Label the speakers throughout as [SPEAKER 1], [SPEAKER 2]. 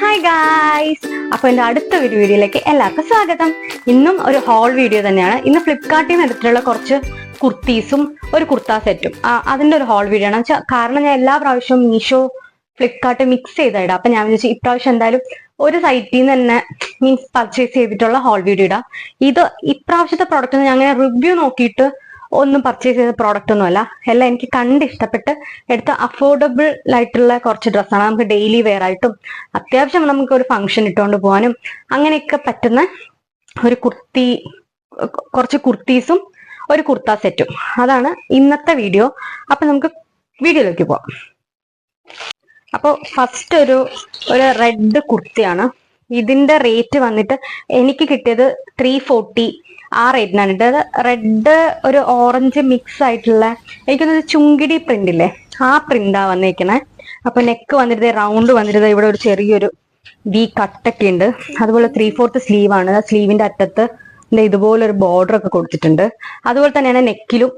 [SPEAKER 1] Hi guys, അപ്പൊ എന്റെ അടുത്ത ഒരു വീഡിയോയിലേക്ക് എല്ലാവർക്കും സ്വാഗതം. ഇന്നും ഒരു ഹോൾ വീഡിയോ തന്നെയാണ്. ഇന്ന് ഫ്ലിപ്കാർട്ടിൽ നിന്ന് എടുത്തിട്ടുള്ള കുറച്ച് കുർത്തീസും ഒരു കുർത്ത സെറ്റും അതിന്റെ ഒരു ഹോൾ വീഡിയോ ആണ്. കാരണം ഞാൻ എല്ലാ പ്രാവശ്യവും മീഷോ ഫ്ലിപ്കാർട്ട് മിക്സ് ചെയ്തിടാം. അപ്പൊ ഞാൻ വിചാരിച്ചു ഇപ്രാവശ്യം എന്തായാലും ഒരു സൈറ്റിൽ നിന്ന് തന്നെ മീൻസ് പർച്ചേസ് ചെയ്തിട്ടുള്ള ഹോൾ വീഡിയോ ഇടാം. ഇത് ഇപ്രാവശ്യത്തെ പ്രോഡക്റ്റ് ഞാൻ അങ്ങനെ റിവ്യൂ നോക്കിയിട്ട് ഒന്നും പർച്ചേസ് ചെയ്ത പ്രോഡക്റ്റ് ഒന്നും അല്ല. എല്ലാം എനിക്ക് കണ്ട് ഇഷ്ടപ്പെട്ട് എടുത്ത അഫോർഡബിൾ ആയിട്ടുള്ള കുറച്ച് ഡ്രസ്സാണ്. നമുക്ക് ഡെയിലി വെയർ ആയിട്ടും അത്യാവശ്യം നമുക്ക് ഒരു ഫംഗ്ഷൻ ഇട്ടുകൊണ്ട് പോകാനും അങ്ങനെയൊക്കെ പറ്റുന്ന ഒരു കുറച്ച് കുർത്തീസും ഒരു കുർത്ത സെറ്റും. അതാണ് ഇന്നത്തെ വീഡിയോ. അപ്പൊ നമുക്ക് വീഡിയോയിലേക്ക് പോവാം. അപ്പോൾ ഫസ്റ്റ് ഒരു റെഡ് കുർത്തിയാണ്. ഇതിന്റെ റേറ്റ് വന്നിട്ട് എനിക്ക് കിട്ടിയത് 340 ആ റേറ്റിനാണ് ഇട്ടത്. റെഡ് ഒരു ഓറഞ്ച് മിക്സ് ആയിട്ടുള്ള എനിക്കൊന്നൊരു ചുങ്കിടി പ്രിന്റ് ഇല്ലേ, ആ പ്രിന്റാ വന്നേക്കണേ. അപ്പൊ നെക്ക് വന്നിട്ട് റൗണ്ട് വന്നിട്ട് ഇവിടെ ഒരു ചെറിയൊരു വി കട്ടൊക്കെ ഉണ്ട്. അതുപോലെ 3/4 സ്ലീവ് ആണ്. ആ സ്ലീവിന്റെ അറ്റത്ത് ഇതുപോലെ ഒരു ബോർഡർ ഒക്കെ കൊടുത്തിട്ടുണ്ട്. അതുപോലെ തന്നെയാണ് നെക്കിലും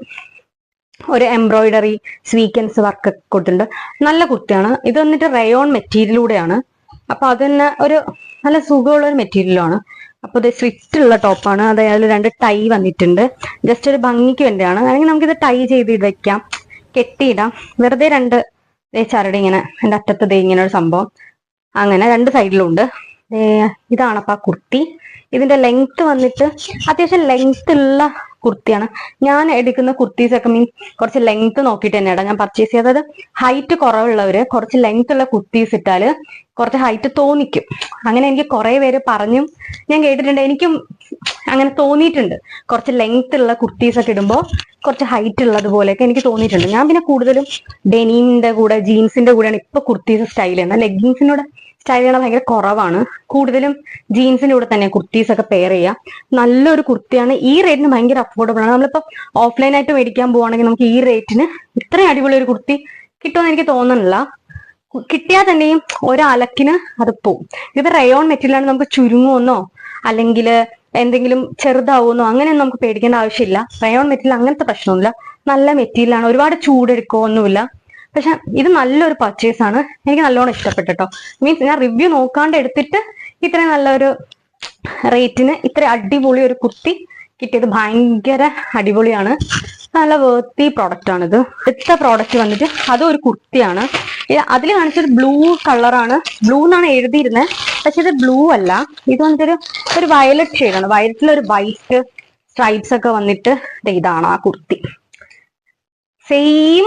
[SPEAKER 1] ഒരു എംബ്രോയിഡറി സ്വീക്കൻസ് വർക്ക് ഒക്കെ കൊടുത്തിട്ടുണ്ട്. നല്ല കുർത്തിയാണ്. ഇത് വന്നിട്ട് റയോൺ മെറ്റീരിയലൂടെയാണ്. അപ്പൊ അത് തന്നെ ഒരു നല്ല സുഖമുള്ള ഒരു മെറ്റീരിയലാണ്. അപ്പൊ ഇത് സ്ലിറ്റ് ഉള്ള ടോപ്പാണ്. അതായത് 2 ടൈ വന്നിട്ടുണ്ട്. ജസ്റ്റ് ഒരു ഭംഗിക്ക് വേണ്ടിയാണ്. അല്ലെങ്കിൽ നമുക്കിത് ടൈ ചെയ്ത് വെക്കാം, കെട്ടിയിടാം. വെറുതെ 2 ചരട് ഇങ്ങനെ എൻ്റെ അറ്റത്ത് ഇങ്ങനെ ഒരു സംഭവം അങ്ങനെ 2 സൈഡിലും ഉണ്ട്. ഇതാണ് അപ്പൊ ആ കുർത്തി. ഇതിന്റെ ലെങ്ത് വന്നിട്ട് അത്യാവശ്യം ലെങ്ത് ഉള്ള കുർത്തിയാണ്. ഞാൻ എടുക്കുന്ന കുർത്തീസ് ഒക്കെ മീൻസ് കുറച്ച് ലെങ്ത് നോക്കിയിട്ട് തന്നെയാണ് ഞാൻ പർച്ചേസ് ചെയ്തത്. അതായത് ഹൈറ്റ് കുറവുള്ളവര് കുറച്ച് ലെങ്ത് ഉള്ള കുർത്തീസ് ഇട്ടാല് കുറച്ച് ഹൈറ്റ് തോന്നിക്കും. അങ്ങനെ എനിക്ക് കുറെ പേര് പറഞ്ഞും ഞാൻ കേട്ടിട്ടുണ്ട്. എനിക്കും അങ്ങനെ തോന്നിയിട്ടുണ്ട്. കുറച്ച് ലെങ്ത് ഉള്ള കുർത്തീസ് ഒക്കെ ഇടുമ്പോൾ കുറച്ച് ഹൈറ്റ് ഉള്ളത് പോലെയൊക്കെ എനിക്ക് തോന്നിയിട്ടുണ്ട്. ഞാൻ പിന്നെ കൂടുതലും ഡെനിമിന്റെ കൂടെ ജീൻസിന്റെ കൂടെയാണ് ഇപ്പൊ കുർത്തീസ് സ്റ്റൈൽ ചെയ്യുന്നത്. ലെഗിൻസിനോട് സ്റ്റൈൽ ചെയ്യണത് ഭയങ്കര കുറവാണ്. കൂടുതലും ജീൻസിന്റെ കൂടെ തന്നെ കുർത്തീസ് ഒക്കെ പെയർ ചെയ്യാം. നല്ലൊരു കുർത്തിയാണ്. ഈ റേറ്റിന് ഭയങ്കര അഫോർഡബിൾ ആണ്. നമ്മളിപ്പോ ഓഫ്ലൈൻ ആയിട്ട് മേടിക്കാൻ പോവാണെങ്കിൽ നമുക്ക് ഈ റേറ്റിന് ഇത്രയും അടിപൊളി ഒരു കുർത്തി കിട്ടുമെന്ന് എനിക്ക് തോന്നുന്നില്ല. കിട്ടിയാൽ തന്നെയും ഒരലക്കിന് അത് പോവും. ഇത് റയോൺ മെറ്റീരിയലാണ്. നമുക്ക് ചുരുങ്ങുമെന്നോ അല്ലെങ്കിൽ എന്തെങ്കിലും ചെറുതാവുമെന്നോ അങ്ങനെയൊന്നും നമുക്ക് പേടിക്കേണ്ട ആവശ്യമില്ല. റയോൺ മെറ്റീരിയൽ അങ്ങനത്തെ പ്രശ്നമൊന്നുമില്ല. നല്ല മെറ്റീരിയലാണ്. ഒരുപാട് ചൂടെടുക്കുമൊന്നുമില്ല. പക്ഷെ ഇത് നല്ലൊരു പർച്ചേസ് ആണ്. എനിക്ക് നല്ലോണം ഇഷ്ടപ്പെട്ടു കേട്ടോ. മീൻസ് ഞാൻ റിവ്യൂ നോക്കാണ്ട് എടുത്തിട്ട് ഇത്രയും നല്ലൊരു റേറ്റിന് ഇത്ര അടിപൊളി ഒരു കുർത്തി കിട്ടിയത് ഭയങ്കര അടിപൊളിയാണ്. നല്ല വേർത്തി പ്രോഡക്റ്റ് ആണിത്. അടുത്ത പ്രോഡക്റ്റ് വന്നിട്ട് അതും ഒരു കുർത്തിയാണ്. അതിൽ കാണിച്ചൊരു ബ്ലൂ കളറാണ്. ബ്ലൂ എന്നാണ് എഴുതിയിരുന്നത്, പക്ഷെ ഇത് ബ്ലൂ അല്ല. ഇത് വന്നിട്ടൊരു വയലറ്റ് ഷെയ്ഡാണ്. വയലറ്റിലൊരു വൈറ്റ് സ്ട്രൈപ്സ് ഒക്കെ വന്നിട്ട് ഇതാണ് ആ കുർത്തി. സെയിം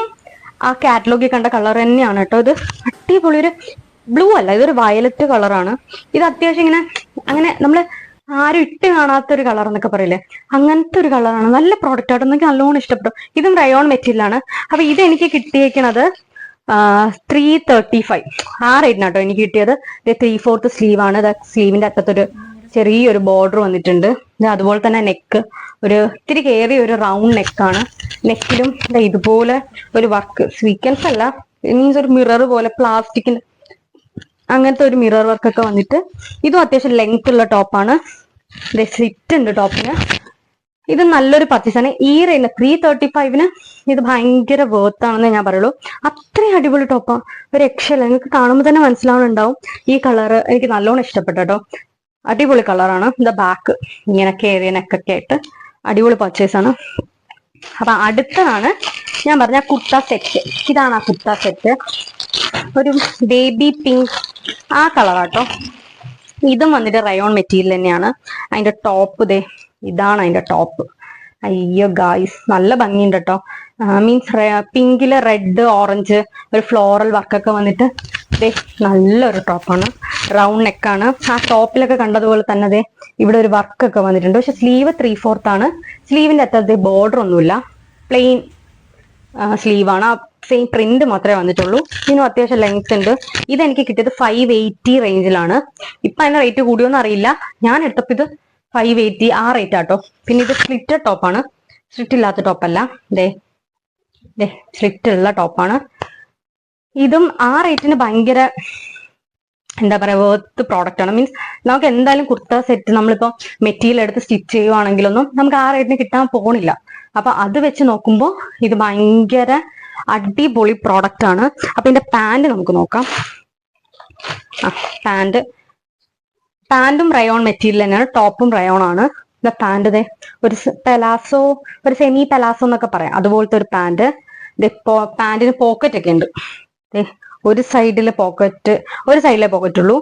[SPEAKER 1] ആ കാറ്റലോഗിൽ കണ്ട കളർ തന്നെയാണ് കേട്ടോ. ഇത് അടിപൊളി ഒരു ബ്ലൂ അല്ല, ഇതൊരു വയലറ്റ് കളറാണ്. ഇത് അത്യാവശ്യം ഇങ്ങനെ അങ്ങനെ നമ്മള് ആരും ഇട്ട് കാണാത്തൊരു കളർ എന്നൊക്കെ പറയില്ലേ, അങ്ങനത്തെ ഒരു കളറാണ്. നല്ല പ്രോഡക്റ്റ് ആയിട്ട് എനിക്ക് നല്ലോണം ഇഷ്ടപ്പെട്ടു. ഇതും റയോൺ മെറ്റീരിയലാണ്. അപ്പൊ ഇത് എനിക്ക് കിട്ടിയേക്കണത് 335 ആ റേറ്റിനാട്ടോ എനിക്ക് കിട്ടിയത്. 3/4 സ്ലീവ് ആണ്. സ്ലീവിന്റെ അറ്റത്തൊരു ചെറിയൊരു ബോർഡർ വന്നിട്ടുണ്ട്. അതുപോലെ തന്നെ നെക്ക് ഒരു ഇത്തിരി കയറിയ ഒരു റൗണ്ട് നെക്കാണ്. നെക്കിലും ഇതുപോലെ ഒരു വർക്ക് സ്വീക്കൻസ് അല്ല, മീൻസ് ഒരു മിറർ പോലെ പ്ലാസ്റ്റിക്കിന്റെ അങ്ങനത്തെ ഒരു മിറർ വർക്ക് ഒക്കെ വന്നിട്ട് ഇതും അത്യാവശ്യം ലെങ്ത് ഉള്ള ടോപ്പാണ്. സ്ലിറ്റ് ഉണ്ട് ടോപ്പിന്. ഇത് നല്ലൊരു പർച്ചേസാണ്. ഈ റേഞ്ച് 335-ന് ഇത് ഭയങ്കര വേർത്ത് ആണെന്ന് ഞാൻ പറയുള്ളൂ. അത്രയും അടിപൊളി ടോപ്പാണ്. ഒരു രക്ഷയില്ല. നിങ്ങൾക്ക് കാണുമ്പോൾ തന്നെ മനസ്സിലാവുന്നുണ്ടാവും. ഈ കളറ് എനിക്ക് നല്ലോണം ഇഷ്ടപ്പെട്ടു കേട്ടോ. അടിപൊളി കളറാണ്. ഇത് ബാക്ക് ഇങ്ങനെ കയറിയ നെക്കൊക്കെ ആയിട്ട് അടിപൊളി പർച്ചേസാണ്. അപ്പൊ അടുത്തതാണ് ഞാൻ പറഞ്ഞ കുർത്ത സെറ്റ്. ഇതാണ് ആ കുർത്ത സെറ്റ്. ഒരു ബേബി പിങ്ക് ആ കളറാട്ടോ. ഇതും വന്നിട്ട് റയോൺ മെറ്റീരിയൽ തന്നെയാണ്. അതിന്റെ ടോപ്പ് ഇതാണ് അതിന്റെ ടോപ്പ്. അയ്യോ ഗായ്സ്, നല്ല ഭംഗിയുണ്ട് കേട്ടോ. മീൻസ് പിങ്കില് റെഡ് ഓറഞ്ച് ഒരു ഫ്ലോറൽ വർക്കൊക്കെ വന്നിട്ട് നല്ലൊരു ടോപ്പാണ്. റൗണ്ട് നെക്കാണ്. ആ ടോപ്പിലൊക്കെ കണ്ടതുപോലെ തന്നെ ഇവിടെ ഒരു വർക്കൊക്കെ വന്നിട്ടുണ്ട്. പക്ഷെ സ്ലീവ് 3/4 ആണ്. സ്ലീവിന്റെ അറ്റത്ത് ബോർഡർ ഒന്നുമില്ല, പ്ലെയിൻ സ്ലീവാണ്. ആ സെയിം പ്രിന്റ് മാത്രമേ വന്നിട്ടുള്ളൂ. ഇതിനും അത്യാവശ്യം ലെങ്ത് ഉണ്ട്. ഇതെനിക്ക് കിട്ടിയത് 580 റേഞ്ചിലാണ്. ഇപ്പൊ അതിന്റെ റേറ്റ് കൂടിയോന്ന് അറിയില്ല. ഞാൻ എടുത്തപ്പോ ഇത് 580 ആ റേറ്റ് ആട്ടോ. പിന്നെ ഇത് സ്ലിറ്റ് ടോപ്പാണ്. സ്ലിറ്റ് ഇല്ലാത്ത ടോപ്പല്ല, സ്ലിറ്റ് ഉള്ള ടോപ്പാണ്. ഇതും ആ റേറ്റിന് ഭയങ്കര എന്താ പറയാ വേർത്ത് പ്രോഡക്റ്റ് ആണ്. മീൻസ് നമുക്ക് എന്തായാലും കുർത്ത സെറ്റ് നമ്മളിപ്പോ മെറ്റീരിയൽ എടുത്ത് സ്റ്റിച്ച് ചെയ്യുവാണെങ്കിലൊന്നും നമുക്ക് ആ റേറ്റിന് കിട്ടാൻ പോണില്ല. അപ്പൊ അത് വെച്ച് നോക്കുമ്പോൾ ഇത് ഭയങ്കര അടിപൊളി പ്രോഡക്റ്റ് ആണ്. അപ്പൊ ഇതിന്റെ പാന്റ് നമുക്ക് നോക്കാം. പാന്റും റയോൺ മെറ്റീരിയൽ തന്നെയാണ്, ടോപ്പും റയോൺ ആണ്. പാന്റ് ഒരു പെലാസോ, ഒരു സെമി പെലാസോ എന്നൊക്കെ പറയാം, അതുപോലത്തെ ഒരു പാന്റ്. പാന്റിന് പോക്കറ്റ് ഒക്കെ ഉണ്ട്. ഒരു സൈഡിലെ പോക്കറ്റ് ഉള്ളൂ.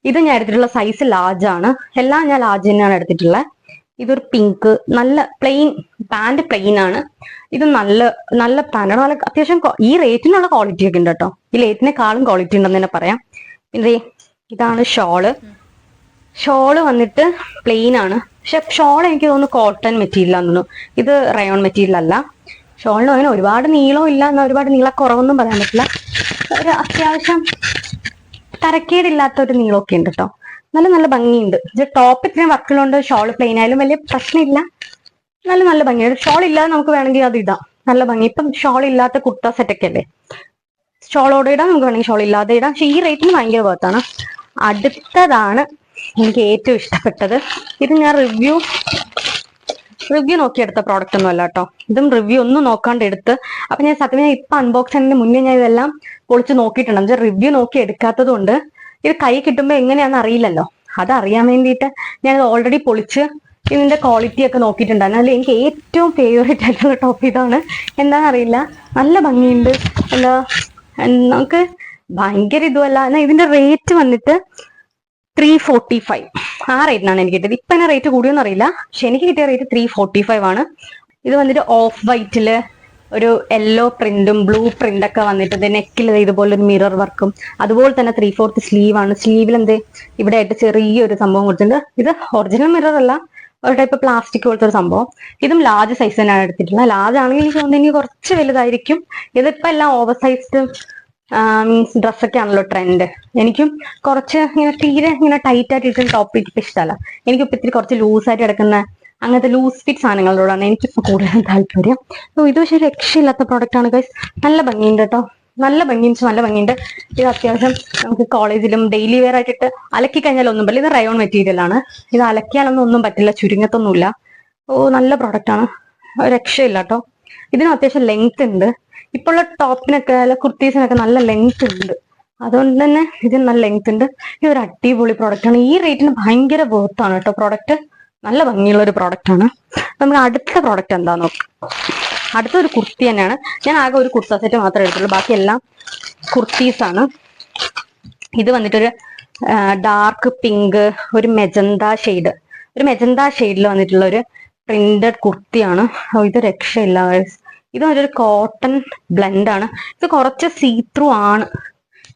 [SPEAKER 1] ഇത് ഞാൻ എടുത്തിട്ടുള്ള സൈസ് ലാർജ് ആണ്. എല്ലാം ഞാൻ ലാർജ് തന്നെയാണ് എടുത്തിട്ടുള്ളത്. ഇതൊരു പിങ്ക്, നല്ല പ്ലെയിൻ പാന്റ്, പ്ലെയിൻ ആണ്. ഇത് നല്ല പാന്റാണ്. നല്ല അത്യാവശ്യം ഈ റേറ്റിനുള്ള ക്വാളിറ്റി ഒക്കെ ഉണ്ട് കേട്ടോ. ഈ റേറ്റിനെക്കാളും ക്വാളിറ്റി ഉണ്ടെന്ന് തന്നെ പറയാം. പിന്നെ ഇതാണ് ഷോള് വന്നിട്ട് പ്ലെയിൻ ആണ്. പക്ഷെ ഷോൾ എനിക്ക് തോന്നുന്നു കോട്ടൺ മെറ്റീരിയൽ ആണെന്നു. ഇത് റയോൺ മെറ്റീരിയൽ അല്ല. ഷോളിന് അങ്ങനെ ഒരുപാട് നീളവും ഇല്ല, എന്നാൽ ഒരുപാട് നീളക്കുറവൊന്നും പറയാൻ പറ്റില്ല. ഒരു അത്യാവശ്യം തരക്കേടില്ലാത്ത ഒരു നീളമൊക്കെ ഉണ്ട് കേട്ടോ. നല്ല ഭംഗിയുണ്ട്. ടോപ്പ് ഇത്രയും വർക്കുകളുണ്ട്. ഷോൾ പ്ലെയിൻ ആയാലും വലിയ പ്രശ്നമില്ല. നല്ല ഭംഗിയുണ്ട്. ഷോൾ ഇല്ലാതെ നമുക്ക് വേണമെങ്കിൽ അത് ഇടാം, നല്ല ഭംഗി. ഇപ്പം ഷോൾ ഇല്ലാത്ത കുർത്ത സെറ്റൊക്കെ അല്ലേ, ഷോളോടെ ഇടാം, നമുക്ക് വേണമെങ്കിൽ ഷോൾ ഇല്ലാതെ ഇടാം. പക്ഷെ ഈ റേറ്റിന് ഭയങ്കര വർത്താണ്. അടുത്തതാണ് എനിക്ക് ഏറ്റവും ഇഷ്ടപ്പെട്ടത്. ഇത് ഞാൻ റിവ്യൂ നോക്കിയെടുത്ത പ്രോഡക്റ്റ് ഒന്നും അല്ല കേട്ടോ. ഇതും റിവ്യൂ ഒന്നും നോക്കാണ്ട് എടുത്ത്. അപ്പൊ ഞാൻ സത്യം ഇപ്പൊ അൺബോക്സ് ചെയ്യുന്നതിന് മുന്നേ ഞാൻ ഇതെല്ലാം പൊളിച്ച് നോക്കിയിട്ടുണ്ട്. റിവ്യൂ നോക്കി എടുക്കാത്തത് കൊണ്ട് ഇത് കൈ കിട്ടുമ്പോൾ എങ്ങനെയാണെന്ന് അറിയില്ലല്ലോ. അതറിയാൻ വേണ്ടിയിട്ട് ഞാനിത് ഓൾറെഡി പൊളിച്ച് ഇതിന്റെ ക്വാളിറ്റി ഒക്കെ നോക്കിയിട്ടുണ്ടായിരുന്നു. അതിൽ എനിക്ക് ഏറ്റവും ഫേവറേറ്റ് ആയിട്ടുള്ള ടോപ്പ് ഇതാണ്. എന്താണെന്നറിയില്ല, നല്ല ഭംഗിയുണ്ട്. നമുക്ക് ഭയങ്കര ഇതുമല്ല. എന്നാൽ ഇതിന്റെ റേറ്റ് വന്നിട്ട് 345 ആ റേറ്റിനാണ് എനിക്ക് കിട്ടിയത്. ഇപ്പൊ തന്നെ റേറ്റ് കൂടിയോന്ന് അറിയില്ല, പക്ഷെ എനിക്ക് കിട്ടിയ റേറ്റ് 345 ആണ്. ഇത് വന്നിട്ട് ഓഫ് വൈറ്റില് ഒരു യെല്ലോ പ്രിന്റും ബ്ലൂ പ്രിന്റ് ഒക്കെ വന്നിട്ട് നെക്കിൽ ഇതുപോലെ ഒരു മിറർ വർക്കും, അതുപോലെ തന്നെ 3/4 സ്ലീവ് ആണ്. സ്ലീവിൽ ഇവിടെ ആയിട്ട് ചെറിയൊരു സംഭവം കൊടുത്തിട്ടുണ്ട്. ഇത് ഒറിജിനൽ മിറർ അല്ല, ഒരു ടൈപ്പ് പ്ലാസ്റ്റിക് പോലത്തെ ഒരു സംഭവം. ഇതും ലാർജ് സൈസ് തന്നെയാണ് എടുത്തിട്ടുള്ളത്. ലാർജ് ആണെങ്കിൽ എനിക്ക് തോന്നുന്നു എനിക്ക് കുറച്ച് വലുതായിരിക്കും. ഇതിപ്പോ എല്ലാം ഓവർ സൈസ്ഡ് മീൻസ് ഡ്രസ്സൊക്കെ ആണല്ലോ ട്രെൻഡ്. എനിക്കും കുറച്ച് തീരെ ടൈറ്റ് ആയിട്ട് ഇട്ടുന്ന ടോപ്പ് ഇപ്പം ഇഷ്ടമല്ല. എനിക്കിപ്പോൾ ഇത്തിരി കുറച്ച് ലൂസായിട്ട് കിടക്കുന്ന അങ്ങനത്തെ ലൂസ് ഫിറ്റ് സാധനങ്ങളോടാണ് എനിക്കിപ്പോൾ കൂടുതലും താല്പര്യം. ഇത് പക്ഷേ രക്ഷയില്ലാത്ത പ്രോഡക്റ്റ് ആണ് ഗൈസ്. നല്ല ഭംഗിയുണ്ട് കേട്ടോ, നല്ല ഭംഗിയുണ്ട്. ഇത് അത്യാവശ്യം നമുക്ക് കോളേജിലും ഡെയിലി വെയർ ആയിട്ട് അലക്കി കഴിഞ്ഞാൽ ഒന്നും പറ്റില്ല. ഇത് റയോൺ മെറ്റീരിയൽ ആണ്. ഇത് അലക്കിയാലൊന്നും ഒന്നും പറ്റില്ല, ചുരുങ്ങത്തൊന്നുമില്ല. നല്ല പ്രോഡക്റ്റ് ആണ്, രക്ഷയില്ല കേട്ടോ. ഇതിനും അത്യാവശ്യം ലെങ്ത് ഉണ്ട്. ഇപ്പോൾ ഉള്ള ടോപ്പിനൊക്കെ അല്ല കുർത്തീസിനൊക്കെ നല്ല ലെങ്ത് ഉണ്ട്, അതുകൊണ്ട് തന്നെ ഇതിന് നല്ല ലെങ്ത് ഉണ്ട്. ഇതൊരു അടിപൊളി പ്രോഡക്റ്റ് ആണ്. ഈ റേറ്റിന് ഭയങ്കര വർത്താണ് കേട്ടോ പ്രോഡക്റ്റ്. നല്ല ഭംഗിയുള്ള ഒരു പ്രോഡക്റ്റ് ആണ്. നമുക്ക് അടുത്ത പ്രോഡക്റ്റ് എന്താ നോക്കാം. അടുത്തൊരു കുർത്തി തന്നെയാണ്. ഞാൻ ആകെ ഒരു കുർത്ത സെറ്റ് മാത്രമേ എടുത്തുള്ളൂ, ബാക്കിയെല്ലാം കുർത്തീസാണ്. ഇത് വന്നിട്ടൊരു ഡാർക്ക് പിങ്ക്, ഒരു മെജന്ത ഷെയ്ഡിൽ വന്നിട്ടുള്ള ഒരു പ്രിന്റഡ് കുർത്തിയാണ്. ഇത് രക്ഷയില്ല. ഇത് ഒരു കോട്ടൺ ബ്ലെൻഡ് ആണ്. ഇത് കുറച്ച് സീത്രൂ ആണ്.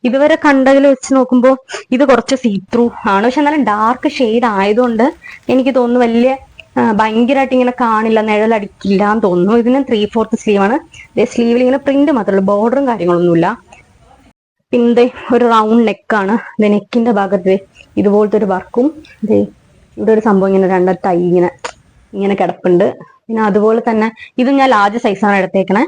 [SPEAKER 1] ഇതുവരെ കണ്ടതിൽ വെച്ച് നോക്കുമ്പോൾ ഇത് കുറച്ച് സീത്രൂ ആണ്. പക്ഷെ എന്നാലും ഡാർക്ക് ഷെയ്ഡ് ആയതുകൊണ്ട് എനിക്ക് തോന്നുന്നു വലിയ ഭയങ്കരമായിട്ട് ഇങ്ങനെ കാണില്ല, നിഴലടിക്കില്ല എന്ന് തോന്നുന്നു. ഇതിന് 3/4 സ്ലീവ് ആണ്. സ്ലീവിൽ ഇങ്ങനെ പ്രിന്റ് മാത്രമേ ഉള്ളൂ, ബോർഡറും കാര്യങ്ങളൊന്നുമില്ല. പിന്നെ ഒരു റൗണ്ട് നെക്കാണ്. നെക്കിന്റെ ഭാഗത്ത് ഇതുപോലത്തെ ഒരു വർക്കും, ഇവിടെ ഒരു സംഭവം ഇങ്ങനെ രണ്ട് തൈ ഇങ്ങനെ കിടപ്പുണ്ട്. പിന്നെ അതുപോലെ തന്നെ ഇതും ഞാൻ ലാർജ് സൈസാണ് എടുത്തേക്കണേ.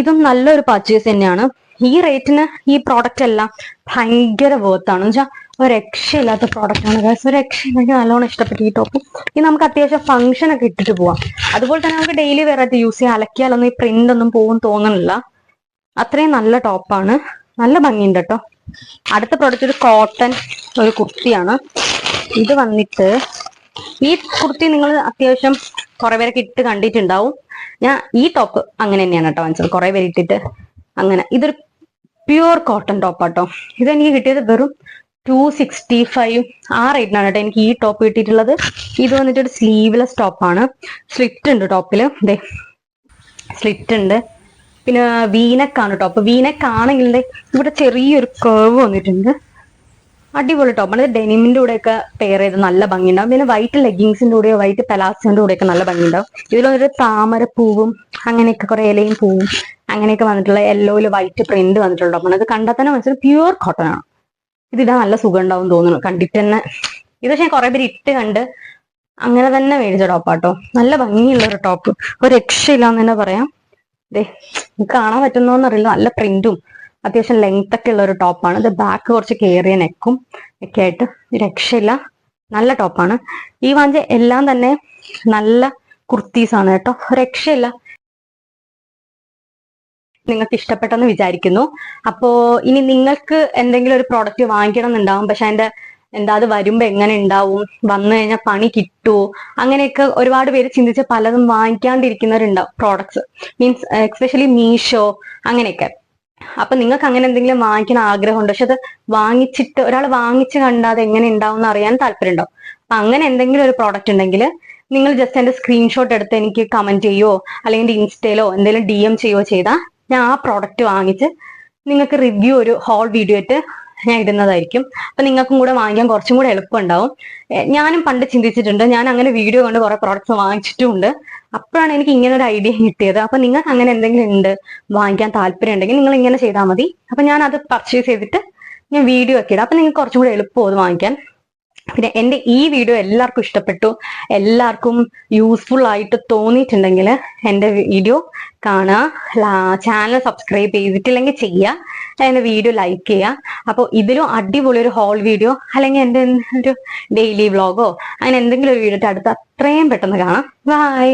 [SPEAKER 1] ഇതും നല്ലൊരു പർച്ചേസ് തന്നെയാണ്. ഈ റേറ്റിന് ഈ പ്രോഡക്റ്റ് എല്ലാം ഭയങ്കര വർത്താണ്. എന്ന് വെച്ചാൽ ഒരു രക്ഷയില്ലാത്ത പ്രോഡക്റ്റ് ആണ്. ഒരു രക്ഷയില്ല, എനിക്ക് നല്ലോണം ഇഷ്ടപ്പെട്ടു ഈ ടോപ്പ്. ഇത് നമുക്ക് അത്യാവശ്യം ഫംഗ്ഷൻ ഒക്കെ ഇട്ടിട്ട് പോവാം. അതുപോലെ തന്നെ നമുക്ക് ഡെയിലി വെയർ ആയിട്ട് യൂസ് ചെയ്യാൻ. അലക്കിയാലൊന്നും ഈ പ്രിന്റ് ഒന്നും പോകും തോന്നുന്നില്ല. അത്രയും നല്ല ടോപ്പാണ്, നല്ല ഭംഗിയുണ്ട് കേട്ടോ. അടുത്ത പ്രോഡക്റ്റ് ഒരു കോട്ടൺ ഒരു കുർത്തിയാണ്. ഇത് വന്നിട്ട് ഈ കുർത്തി നിങ്ങൾ അത്യാവശ്യം കുറെ പേരൊക്കെ ഇട്ട് കണ്ടിട്ടുണ്ടാവും. ഞാൻ ഈ ടോപ്പ് അങ്ങനെ തന്നെയാണ് കേട്ടോ വാങ്ങിച്ചത്, കുറെ പേര് ഇട്ടിട്ട് അങ്ങനെ. ഇതൊരു പ്യുവർ കോട്ടൺ ടോപ്പാട്ടോ. ഇതെനിക്ക് കിട്ടിയത് വെറും 265 ആ റേറ്റിനാണ് കേട്ടോ എനിക്ക് ഈ ടോപ്പ് കിട്ടിയിട്ടുള്ളത്. ഇത് വന്നിട്ട് ഒരു സ്ലീവ്ലെസ് ടോപ്പാണ്. സ്ലിറ്റ് ഉണ്ട് ടോപ്പില്, സ്ലിറ്റ് ഉണ്ട്. പിന്നെ വീനെക്കാണ് ടോപ്പ്. വീനെക്ക് ആണെങ്കിൽ ഇവിടെ ചെറിയൊരു കർവ് വന്നിട്ടുണ്ട്. അടിപൊളി ടോപ്പാണ്. ഇത് ഡെനിമിന്റെ കൂടെയൊക്കെ പെയർ ചെയ്ത് നല്ല ഭംഗിയുണ്ടാവും. പിന്നെ വൈറ്റ് ലെഗിങ്സിന്റെ കൂടെയോ വൈറ്റ് പെലാസിന്റെ കൂടെയൊക്കെ നല്ല ഭംഗിയുണ്ടാവും. ഇതിലൊരു താമരപ്പൂവും അങ്ങനെയൊക്കെ കുറെ ഇലയും പൂവും അങ്ങനെയൊക്കെ വന്നിട്ടുള്ള യെല്ലോയില് വൈറ്റ് പ്രിന്റ് വന്നിട്ടുള്ള ടോപ്പാണ്. ഇത് കണ്ടാൽ തന്നെ മനസ്സിലാവും പ്യുവർ കോട്ടൺ ആണ്. ഇതിടാൻ നല്ല സുഖം ഉണ്ടാവും തോന്നുന്നു കണ്ടിട്ട് തന്നെ. ഇത് പക്ഷെ കുറെ പേര് ഇട്ട് കണ്ട് അങ്ങനെ തന്നെ മേടിച്ച ടോപ്പാട്ടോ. നല്ല ഭംഗിയുള്ള ഒരു ടോപ്പ്, ഒരു രക്ഷയില്ലാന്ന് തന്നെ പറയാം. കാണാൻ പറ്റുന്നോന്നറിയില്ല, നല്ല പ്രിന്റും അത്യാവശ്യം ലെങ്ത് ഒക്കെ ഉള്ള ഒരു ടോപ്പാണ്. ഇത് ബാക്ക് കുറച്ച് കയറിയ നെക്കും ഒക്കെ ആയിട്ട് രക്ഷയില്ല, നല്ല ടോപ്പാണ്. ഈ വാങ്ങിച്ച എല്ലാം തന്നെ നല്ല കുർത്തീസ് ആണ് കേട്ടോ, രക്ഷയില്ല. നിങ്ങൾക്ക് ഇഷ്ടപ്പെട്ടെന്ന് വിചാരിക്കുന്നു. അപ്പോ ഇനി നിങ്ങൾക്ക് എന്തെങ്കിലും ഒരു പ്രോഡക്റ്റ് വാങ്ങിക്കണം എന്നുണ്ടാവും, പക്ഷെ അതിന്റെ അത് വരുമ്പോ എങ്ങനെ ഉണ്ടാവും, വന്നു കഴിഞ്ഞാൽ പണി കിട്ടുമോ, അങ്ങനെയൊക്കെ ഒരുപാട് പേര് ചിന്തിച്ച് പലതും വാങ്ങിക്കാണ്ടിരിക്കുന്നവരുണ്ടാവും പ്രോഡക്ട്സ്. മീൻസ് എക്സ്പെഷ്യലി മീഷോ അങ്ങനെയൊക്കെ. അപ്പൊ നിങ്ങൾക്ക് അങ്ങനെ എന്തെങ്കിലും വാങ്ങിക്കാൻ ആഗ്രഹമുണ്ട്, പക്ഷെ അത് വാങ്ങിച്ചിട്ട് ഒരാൾ വാങ്ങിച്ച് കണ്ടാൽ അത് എങ്ങനെ ഉണ്ടാവും എന്ന് അറിയാൻ താല്പര്യം ഉണ്ടാവും. അപ്പൊ അങ്ങനെ എന്തെങ്കിലും ഒരു പ്രോഡക്റ്റ് ഉണ്ടെങ്കിൽ നിങ്ങൾ ജസ്റ്റ് എന്റെ സ്ക്രീൻഷോട്ട് എടുത്ത് എനിക്ക് കമന്റ് ചെയ്യോ അല്ലെങ്കിൽ ഇൻസ്റ്റയിലോ എന്തെങ്കിലും DM ചെയ്യോ ചെയ്താൽ ഞാൻ ആ പ്രോഡക്റ്റ് വാങ്ങിച്ച് നിങ്ങൾക്ക് റിവ്യൂ ഒരു ഹോൾ വീഡിയോ ആയിട്ട് ഞാൻ ഇടുന്നതായിരിക്കും. അപ്പൊ നിങ്ങൾക്കും കൂടെ വാങ്ങിക്കാൻ കുറച്ചും കൂടെ എളുപ്പമുണ്ടാവും. ഞാനും പണ്ട് ചിന്തിച്ചിട്ടുണ്ട്, ഞാൻ അങ്ങനെ വീഡിയോ കൊണ്ട് കുറെ പ്രോഡക്ട്സ് വാങ്ങിച്ചിട്ടുമുണ്ട്. അപ്പോഴാണ് എനിക്ക് ഇങ്ങനെ ഒരു ഐഡിയ കിട്ടിയത്. അപ്പൊ നിങ്ങൾക്ക് അങ്ങനെ എന്തെങ്കിലും ഉണ്ട്, വാങ്ങിക്കാൻ താല്പര്യം ഉണ്ടെങ്കിൽ നിങ്ങൾ ഇങ്ങനെ ചെയ്താൽ മതി. അപ്പൊ ഞാൻ അത് പർച്ചേസ് ചെയ്തിട്ട് ഞാൻ വീഡിയോ ഒക്കെ ഇടാം. അപ്പൊ നിങ്ങൾക്ക് കുറച്ചും കൂടെ എളുപ്പം അത് വാങ്ങിക്കാൻ. പിന്നെ എന്റെ ഈ വീഡിയോ എല്ലാവർക്കും ഇഷ്ടപ്പെട്ടു, എല്ലാവർക്കും യൂസ്ഫുൾ ആയിട്ട് തോന്നിയിട്ടുണ്ടെങ്കിൽ എന്റെ വീഡിയോ കാണുക, ചാനൽ സബ്സ്ക്രൈബ് ചെയ്തിട്ടില്ലെങ്കിൽ ചെയ്യുക, എന്റെ വീഡിയോ ലൈക്ക് ചെയ്യുക. അപ്പോൾ ഇതിലും അടിപൊളി ഒരു ഹോൾ വീഡിയോ അല്ലെങ്കിൽ എന്റെ ഒരു ഡെയിലി വ്ളോഗോ അങ്ങനെ എന്തെങ്കിലും ഒരു വീഡിയോ അടുത്ത് അത്രയും പെട്ടെന്ന് കാണാം. ബൈ.